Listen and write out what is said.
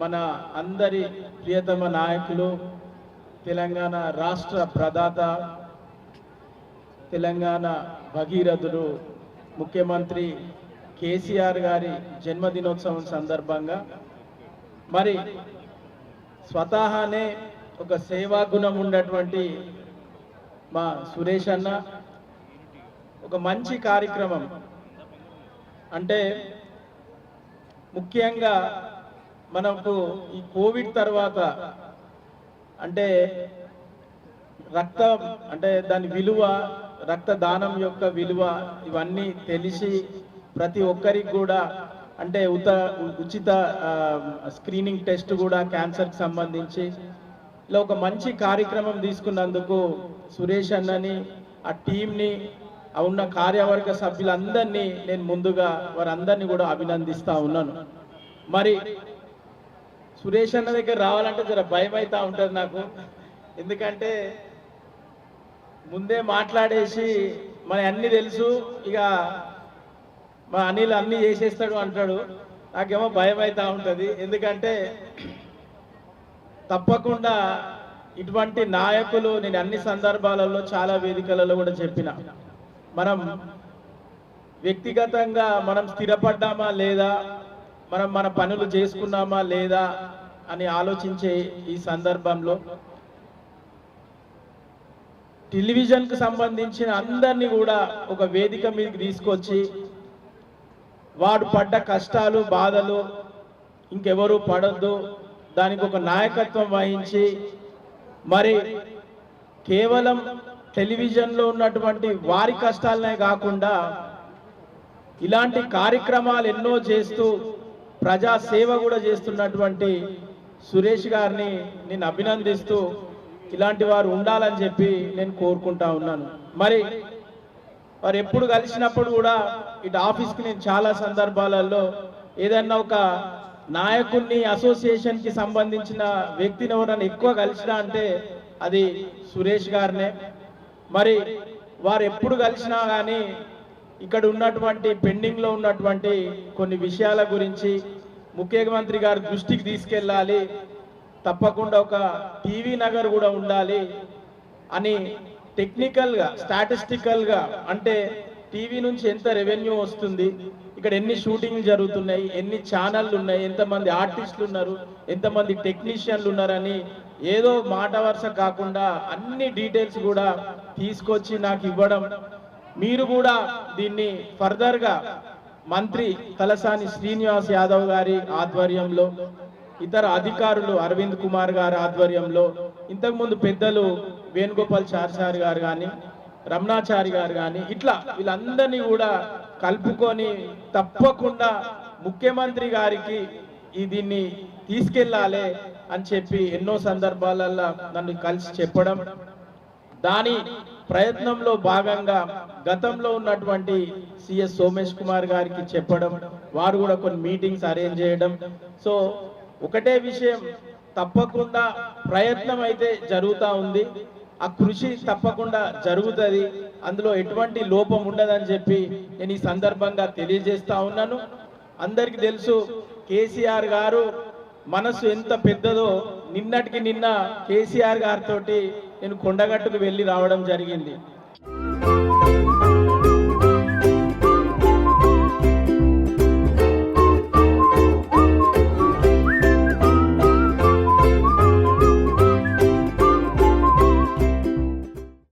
మన అందరి ప్రియతమ నాయకులు తెలంగాణ రాష్ట్ర ప్రదాత తెలంగాణ భగీరథుడు ముఖ్యమంత్రి కేసీఆర్ గారి జన్మదినోత్సవం సందర్భంగా మరి స్వతహానే ఒక సేవా గుణం ఉన్నటువంటి మా సురేష్ అన్న ఒక మంచి కార్యక్రమం అంటే ముఖ్యంగా మనకు ఈ కోవిడ్ తర్వాత అంటే రక్తం అంటే దాని విలువ రక్తదానం యొక్క విలువ ఇవన్నీ తెలిసి ప్రతి ఒక్కరికి కూడా అంటే ఉచిత స్క్రీనింగ్ టెస్ట్ కూడా క్యాన్సర్కి సంబంధించి ఇలా ఒక మంచి కార్యక్రమం తీసుకున్నందుకు సురేష్ అన్నని ఆ టీంని ఉన్న కార్యవర్గ సభ్యులందరినీ నేను ముందుగా వారందరినీ కూడా అభినందిస్తూ ఉన్నాను. మరి సురేష్ అన్న దగ్గర రావాలంటే జర భయం అవుతూ ఉంటుంది నాకు, ఎందుకంటే ముందే మాట్లాడేసి మన అన్నీ తెలుసు, ఇక మా అనిల్ అన్నీ చేసేస్తాడు అంటాడు. నాకేమో భయం అవుతూ ఉంటుంది, ఎందుకంటే తప్పకుండా ఇటువంటి నాయకులు నేను అన్ని సందర్భాలలో చాలా వేదికలలో కూడా చెప్పిన, మనం వ్యక్తిగతంగా మనం స్థిరపడ్డామా లేదా, మనం మన పనులు చేసుకున్నామా లేదా అని ఆలోచించే ఈ సందర్భంలో టెలివిజన్కు సంబంధించిన అందరినీ కూడా ఒక వేదిక మీదకి తీసుకొచ్చి వాడు పడ్డ కష్టాలు బాధలు ఇంకెవరు పడద్దు, దానికి ఒక నాయకత్వం వహించి మరి కేవలం టెలివిజన్లో ఉన్నటువంటి వారి కష్టాలనే కాకుండా ఇలాంటి కార్యక్రమాలు ఎన్నో చేస్తూ ప్రజా సేవ కూడా చేస్తున్నటువంటి సురేష్ గారిని నేను అభినందిస్తూ ఇలాంటి వారు ఉండాలని చెప్పి నేను కోరుకుంటా ఉన్నాను. మరి వారు ఎప్పుడు కలిసినప్పుడు కూడా ఇటు ఆఫీస్కి నేను చాలా సందర్భాలలో ఏదన్నా ఒక నాయకుడిని అసోసియేషన్కి సంబంధించిన వ్యక్తిని ఎవరైనా ఎక్కువ కలిసినా అంటే అది సురేష్ గారినే. మరి వారు ఎప్పుడు కలిసినా కానీ ఇక్కడ ఉన్నటువంటి పెండింగ్లో ఉన్నటువంటి కొన్ని విషయాల గురించి ముఖ్యమంత్రి గారి దృష్టికి తీసుకెళ్ళాలి, తప్పకుండా ఒక టీవీ నగర్ కూడా ఉండాలి అని టెక్నికల్గా స్టాటిస్టికల్గా అంటే టీవీ నుంచి ఎంత రెవెన్యూ వస్తుంది, ఇక్కడ ఎన్ని షూటింగ్లు జరుగుతున్నాయి, ఎన్ని ఛానళ్ళు ఉన్నాయి, ఎంతమంది ఆర్టిస్టులు ఉన్నారు, ఎంతమంది టెక్నీషియన్లు ఉన్నారని ఏదో మాట వరుస కాకుండా అన్ని డీటెయిల్స్ కూడా తీసుకొచ్చి నాకు ఇవ్వడం, మీరు కూడా దీన్ని ఫర్దర్గా మంత్రి తలసాని శ్రీనివాస్ యాదవ్ గారి ఆధ్వర్యంలో ఇతర అధికారులు అరవింద్ కుమార్ గారి ఆధ్వర్యంలో ఇంతకుముందు పెద్దలు వేణుగోపాల్ చార్చారి గారు కానీ రమణాచారి గారు కానీ ఇట్లా వీళ్ళందరినీ కూడా కలుపుకొని తప్పకుండా ముఖ్యమంత్రి గారికి దీన్ని తీసుకెళ్ళాలి అని చెప్పి ఎన్నో సందర్భాలలో నన్ను కలిసి చెప్పడం, దాని ప్రయత్నంలో భాగంగా గతంలో ఉన్నటువంటి సిఎస్ సోమేష్ కుమార్ గారికి చెప్పడం, వారు కూడా కొన్ని మీటింగ్స్ అరేంజ్ చేయడం. సో ఒకటే విషయం, తప్పకుండా ప్రయత్నం అయితే జరుగుతూ ఉంది, ఆ కృషి తప్పకుండా జరుగుతుంది, అందులో ఎటువంటి లోపం ఉండదని చెప్పి నేను ఈ సందర్భంగా తెలియజేస్తా ఉన్నాను. అందరికీ తెలుసు కేసీఆర్ గారు మనసు ఎంత పెద్దదో, నిన్నటికి నిన్న కేసీఆర్ గారితో నేను కొండగట్టుకు వెళ్ళి రావడం జరిగింది.